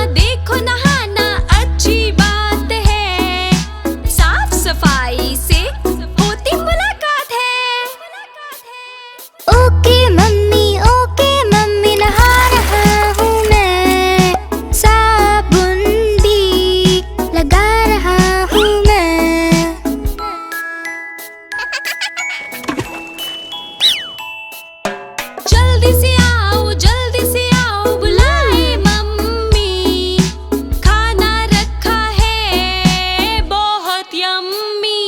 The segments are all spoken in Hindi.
देखो नहाना अच्छी बात है, साफ सफाई से होती मुलाकात है। ओके मम्मी नहा रहा हूँ मैं, साबुन भी लगा रहा हूँ मैं। जल्दी से आओ बुलाए मम्मी, खाना रखा है बहुत यम्मी।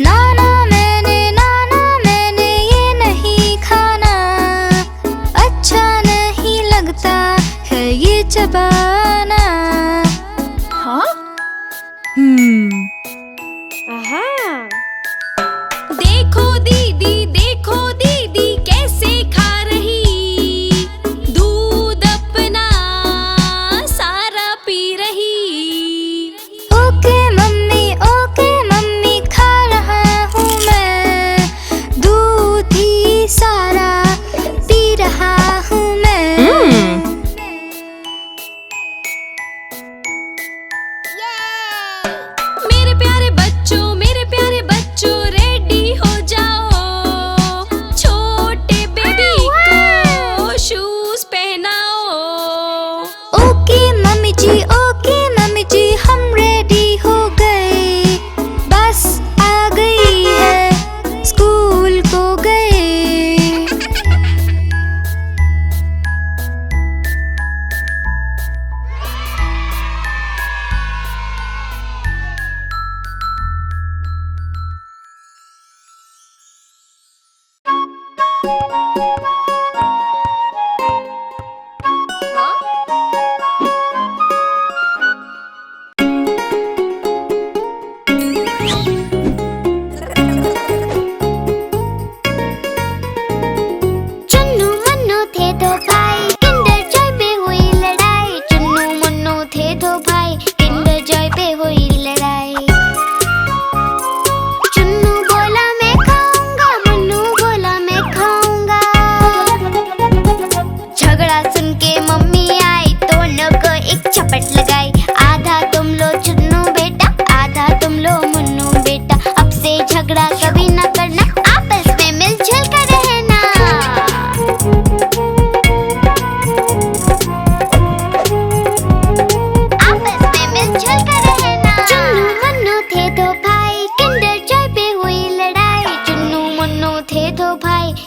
नाना मैंने ये नहीं खाना, अच्छा नहीं लगता है ये चबाना। हाँ? देखो दीदी कैसे खा रही, दूध अपना सारा पी रही। ओके मम्मी खा रहा हूँ मैं, दूध ही सारा पी रहा हूँ मैं। मेरे प्यारे बच्चों रेडी हो जाओ, छोटे बेबी को शूज पहनाओ। ओके मम्मी जी हम रेडी हो गए, बस आ गई है स्कूल को गए।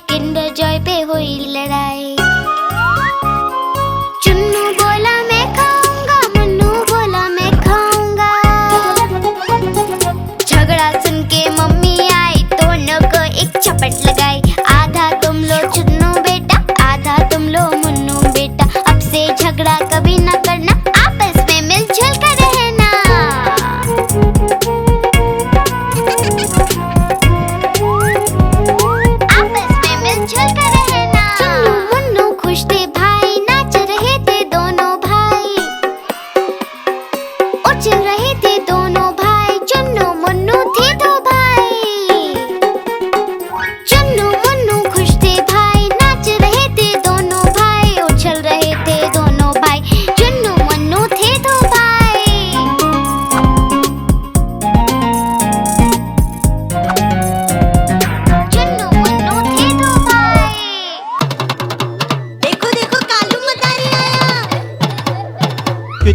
किंडर जॉय पे हुई लड़ाई। चुन्नू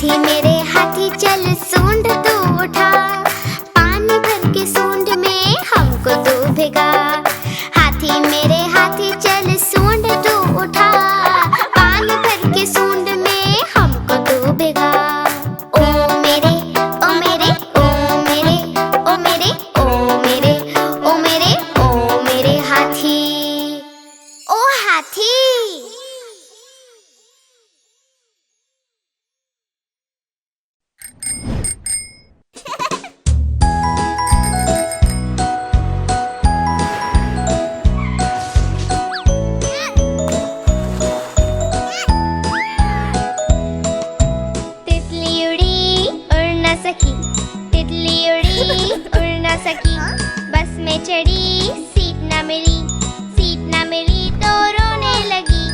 हाथी मेरे हाथी चल सूंड तू उठा, पानी भर के सूंड में हमको तू भिगा। हाथी मेरे हाथी चल सूंड तू उठा, पानी भर के सूंड में हमको तू भिगा। ओ मेरे ओ मेरे ओ मेरे ओ मेरे ओ मेरे ओ मेरे ओ मेरे हाथी, ओ हाथी। तितली उड़ी उड़ न सकी, तितली उड़ी उड़ न सकी, बस में चढ़ी सीट न मिली, सीट न मिली तो रोने लगी,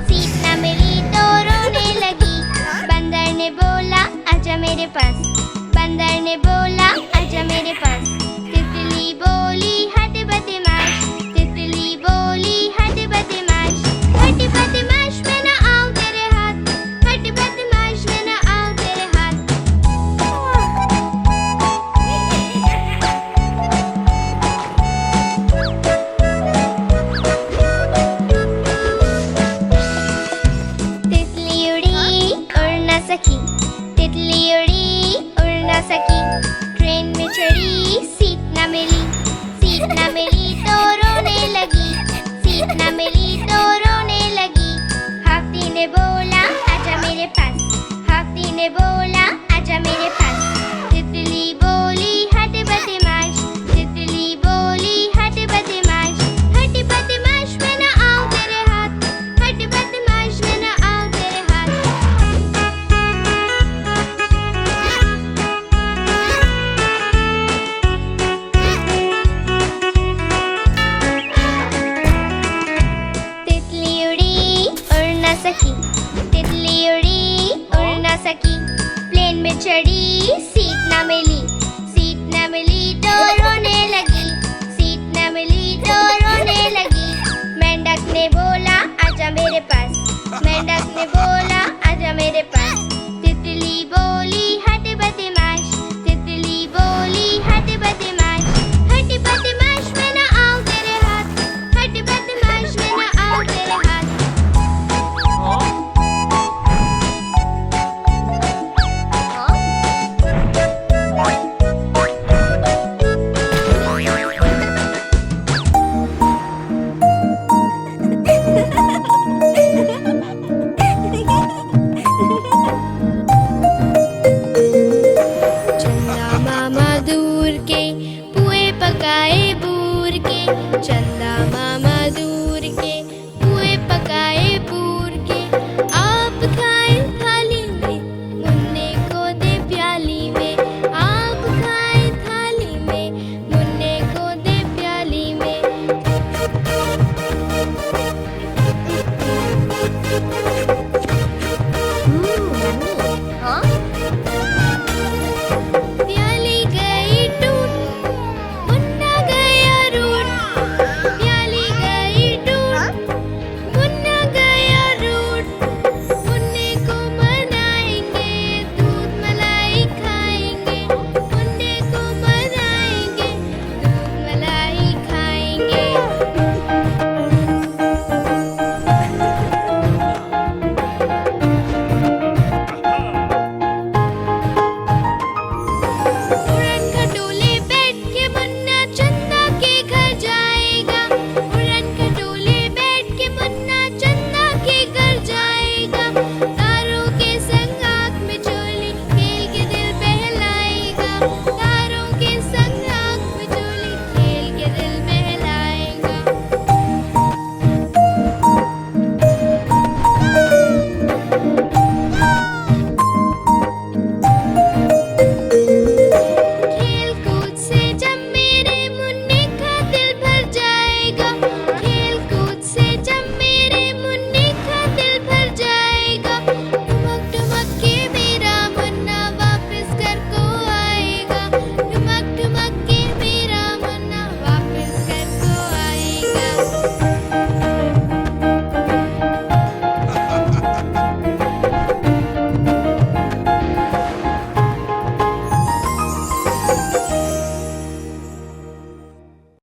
सीट न मिली तो रोने लगी। बंदर ने बोला आजा मेरे पास, बंदर ने बोला आजा मेरे पास। तितली बोली हट बदमाश, तितली बोली हट बदमाश, हट बदमाश मैं न आऊं तेरे हाथ, हट बदमाश मैं न आऊं तेरे हाथ। तितली उड़ी उड़ न सकी, तितली उड़ी उड़ न सकी, ट्रेन में चढ़ी सीट न मिली, सीट न मिली तो रोने लगी, सीट न मिली तो रोने लगी। हाथी ने बोला आजा मेरे पास, हाथी ने बोला आजा मेरे पास। तितली बोली हट बदमाश, तितली बोली हट बदमाश, हट बदमाश मैं न आऊं तेरे हाथ, हट बदमाश मैं न आऊं तेरे हाथ। तितली उड़ी उड़ न सकी, तितली उड़ी उड़ न सकी, प्लेन में चढ़ी सीट न मिली, सीट न मिली तो रोने लगी, सीट न मिली तो रोने लगी। मेंढक ने बोला आजा मेरे पास, मेंढक ने बोला